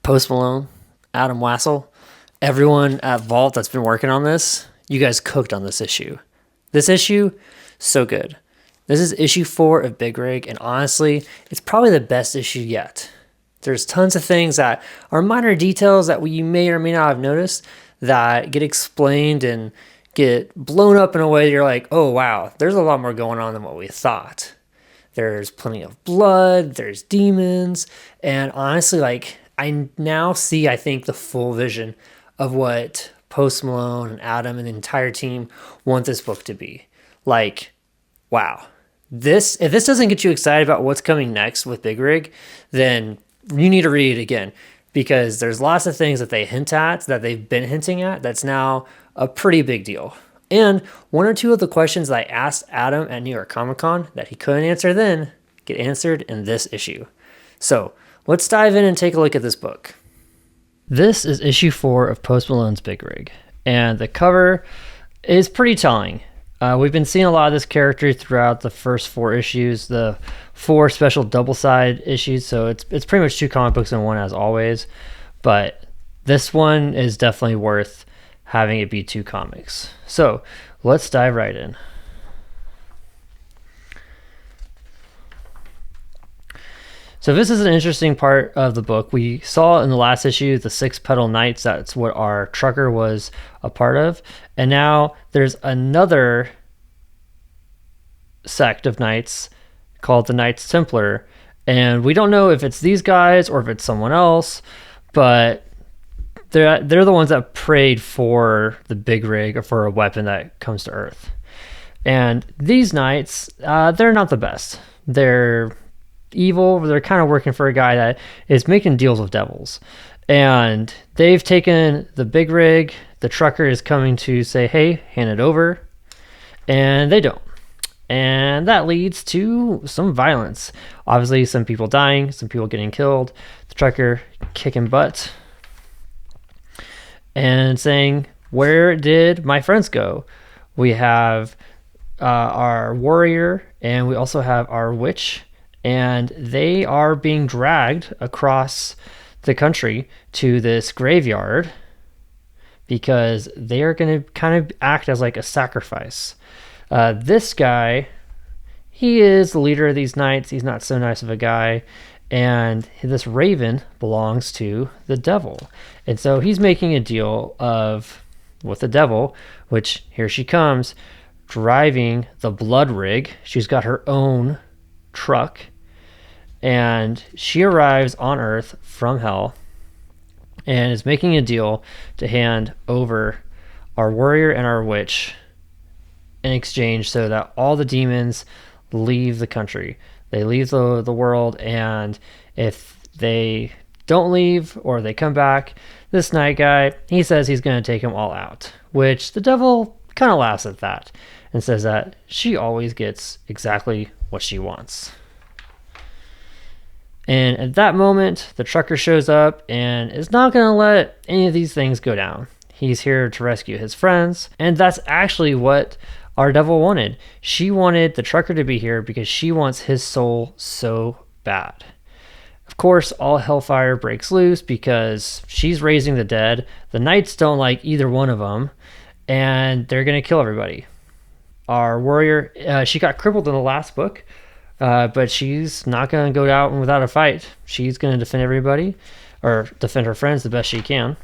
Post Malone, Adam Wassel, everyone at Vault that's been working on this, you guys cooked on this issue. This issue, so good. This is issue 4 of Big Rig, and honestly, it's probably the best issue yet. There's tons of things that are minor details that you may or may not have noticed that get explained and get blown up in a way that you're like, oh wow, there's a lot more going on than what we thought. There's plenty of blood, there's demons, and honestly, like, I now see, I think, the full vision of what Post Malone and Adam and the entire team want this book to be. Like, wow. If this doesn't get you excited about what's coming next with Big Rig, then you need to read it again, because there's lots of things that they hint at, that they've been hinting at, that's now a pretty big deal. And one or two of the questions that I asked Adam at New York Comic Con that he couldn't answer then get answered in this issue. So let's dive in and take a look at this book. This is issue 4 of Post Malone's Big Rig, and the cover is pretty telling. We've been seeing a lot of this character throughout the first 4 issues, the 4 special double-side issues, so it's pretty much 2 comic books in one as always, but this one is definitely worth having it be 2 comics. So let's dive right in. So this is an interesting part of the book. We saw in the last issue the 6 Petal Knights. That's what our trucker was a part of. And now there's another sect of knights called the Knights Templar. And we don't know if it's these guys or if it's someone else, but they're the ones that prayed for the Big Rig or for a weapon that comes to Earth. And these knights, they're not the best. They're evil. They're kind of working for a guy that is making deals with devils, and they've taken the Big Rig. The trucker is coming to say, hey, hand it over, and they don't, and that leads to some violence. Obviously, some people dying, some people getting killed, the trucker kicking butt and saying, where did my friends go? We have our warrior, and we also have our witch, and they are being dragged across the country to this graveyard because they are going to kind of act as like a sacrifice. This guy, he is the leader of these knights. He's not so nice of a guy. And this raven belongs to the devil. And so he's making a deal with the devil, which here she comes, driving the blood rig. She's got her own truck, and she arrives on Earth from hell and is making a deal to hand over our warrior and our witch in exchange so that all the demons leave the country. They leave the world, and if they don't leave or they come back, this night guy, he says he's going to take them all out, which the devil kind of laughs at that and says that she always gets exactly what she wants. And at that moment, the trucker shows up and is not going to let any of these things go down. He's here to rescue his friends, and that's actually what our devil wanted. She wanted the trucker to be here because she wants his soul so bad. Of course, all hellfire breaks loose because she's raising the dead. The knights don't like either one of them, and they're going to kill everybody. Our warrior, she got crippled in the last book, but she's not going to go out without a fight. She's going to defend everybody, or defend her friends the best she can.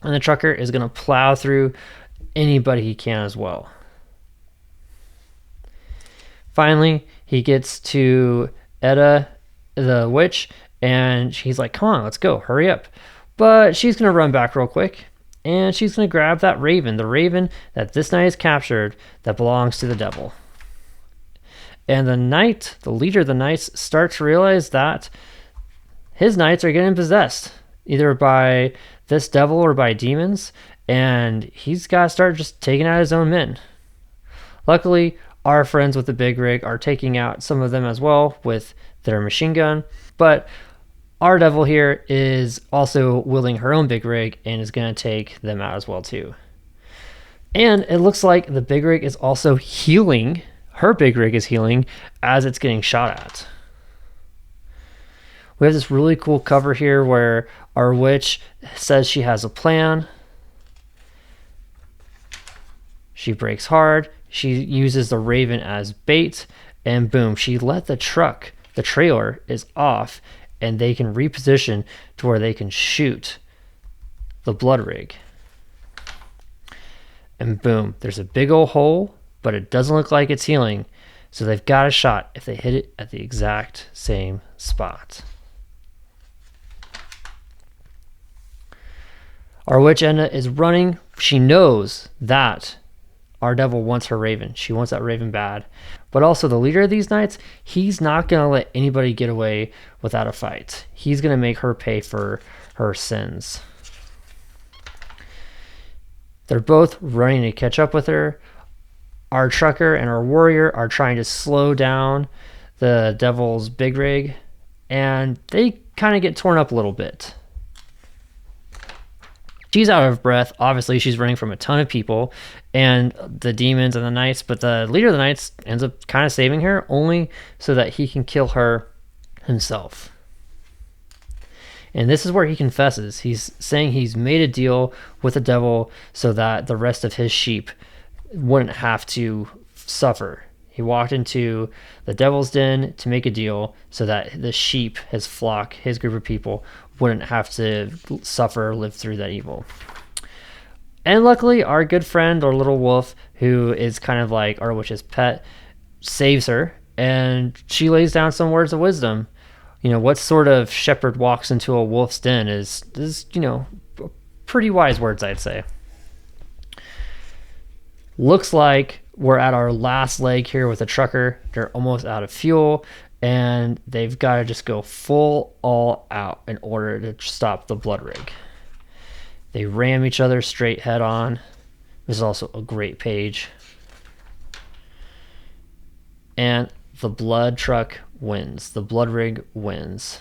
And the trucker is going to plow through anybody he can as well. Finally, he gets to Edda, the witch, and she's like, come on, let's go, hurry up. But she's going to run back real quick, and she's going to grab that raven, the raven that this knight has captured that belongs to the devil. And the knight, the leader of the knights, starts to realize that his knights are getting possessed, either by this devil or by demons, and he's got to start just taking out his own men. Luckily, our friends with the Big Rig are taking out some of them as well with their machine gun, but our devil here is also wielding her own Big Rig and is going to take them out as well too. And it looks like the Big Rig is also healing. Her Big Rig is healing as it's getting shot at. We have this really cool cover here where our witch says she has a plan. She breaks hard. She uses the raven as bait, and boom, she let the truck, the trailer is off, and they can reposition to where they can shoot the blood rig. And boom, there's a big old hole, but it doesn't look like it's healing. So they've got a shot if they hit it at the exact same spot. Our witch Edna is running. She knows that our devil wants her raven. She wants that raven bad. But also the leader of these knights, he's not going to let anybody get away without a fight. He's going to make her pay for her sins. They're both running to catch up with her. Our trucker and our warrior are trying to slow down the devil's big rig, and they kind of get torn up a little bit. She's out of breath. Obviously, she's running from a ton of people and the demons and the knights, but the leader of the knights ends up kind of saving her only so that he can kill her himself. And this is where he confesses. He's saying he's made a deal with the devil so that the rest of his sheep wouldn't have to suffer. He walked into the devil's den to make a deal so that the sheep, his flock, his group of people, wouldn't have to suffer or live through that evil. And luckily, our good friend, our little wolf, who is kind of like our witch's pet, saves her, and she lays down some words of wisdom. You know, what sort of shepherd walks into a wolf's den is pretty wise words, I'd say. Looks like we're at our last leg here with the trucker. They're almost out of fuel, and they've got to just go full all out in order to stop the blood rig. They ram each other straight head on. This is also a great page. And the blood truck wins. The blood rig wins.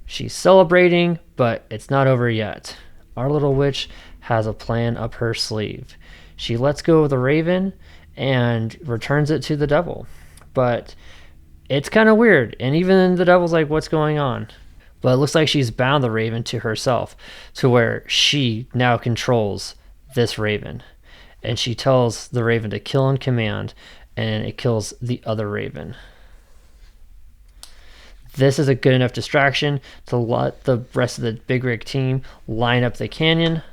She's celebrating, but it's not over yet. Our little witch has a plan up her sleeve. She lets go of the raven and returns it to the devil. But it's kind of weird. And even the devil's like, what's going on? But it looks like she's bound the raven to herself, to where she now controls this raven. And she tells the raven to kill on command, and it kills the other raven. This is a good enough distraction to let the rest of the Big Rig team line up the canyon,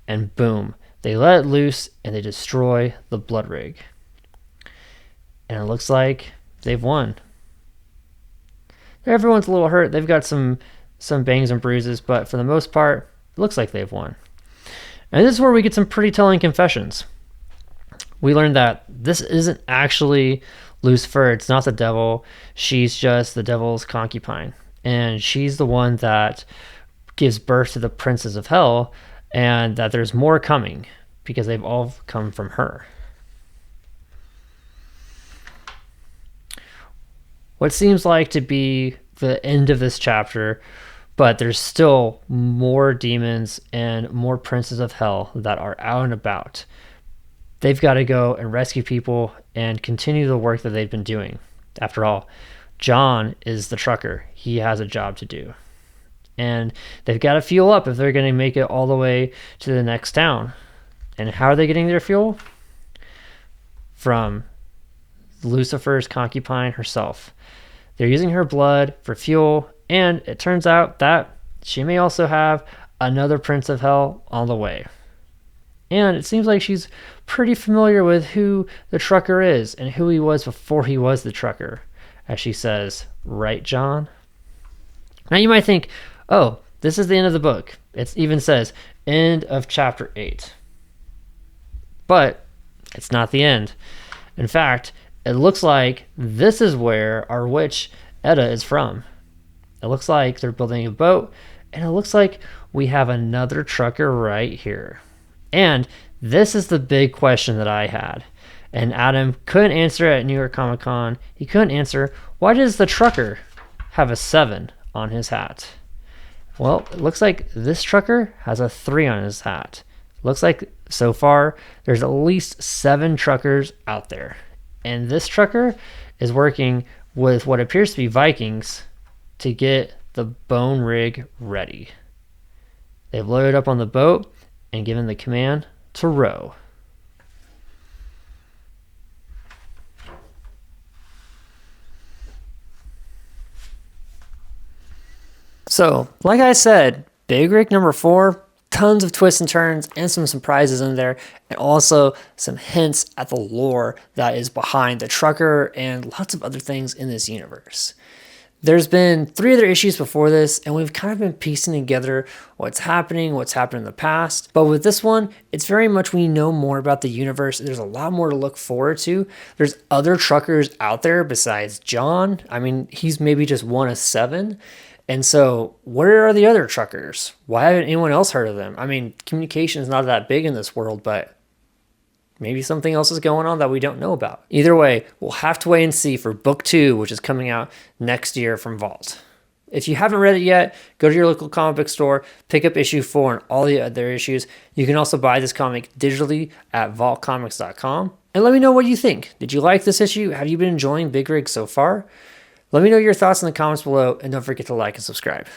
and boom, they let it loose and they destroy the blood rig. And it looks like they've won. Everyone's a little hurt. They've got some bangs and bruises, but for the most part, it looks like they've won. And this is where we get some pretty telling confessions. We learned that this isn't actually Lucifer. It's not the devil. She's just the devil's concubine. And she's the one that gives birth to the princes of hell, and that there's more coming because they've all come from her. What seems like to be the end of this chapter, but there's still more demons and more princes of hell that are out and about. They've got to go and rescue people and continue the work that they've been doing. After all, John is the trucker. He has a job to do. And they've got to fuel up if they're going to make it all the way to the next town. And how are they getting their fuel? From Lucifer's concubine herself. They're using her blood for fuel, and it turns out that she may also have another prince of hell on the way. And it seems like she's pretty familiar with who the trucker is and who he was before he was the trucker. As she says, right, John? Now you might think, oh, this is the end of the book. It even says, end of chapter 8. But it's not the end. In fact, it looks like this is where our witch Edda is from. It looks like they're building a boat, and it looks like we have another trucker right here. And this is the big question that I had. And Adam couldn't answer at New York Comic Con. He couldn't answer, why does the trucker have a 7 on his hat? Well, it looks like this trucker has a 3 on his hat. Looks like so far there's at least 7 truckers out there. And this trucker is working with what appears to be Vikings to get the bone rig ready. They've loaded up on the boat and given the command to row. So, like I said, Big Rig number 4, tons of twists and turns and some surprises in there, and also some hints at the lore that is behind the trucker and lots of other things in this universe. There's been 3 other issues before this, and we've kind of been piecing together what's happened in the past. But with this one, it's very much we know more about the universe. There's a lot more to look forward to. There's other truckers out there besides John. I mean, he's maybe just one of 7. And so, where are the other truckers? Why haven't anyone else heard of them? I mean, communication is not that big in this world, but maybe something else is going on that we don't know about. Either way, we'll have to wait and see for book 2, which is coming out next year from Vault. If you haven't read it yet, go to your local comic book store, pick up issue 4 and all the other issues. You can also buy this comic digitally at vaultcomics.com. And let me know what you think. Did you like this issue? Have you been enjoying Big Rig so far? Let me know your thoughts in the comments below, and don't forget to like and subscribe.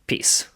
Peace.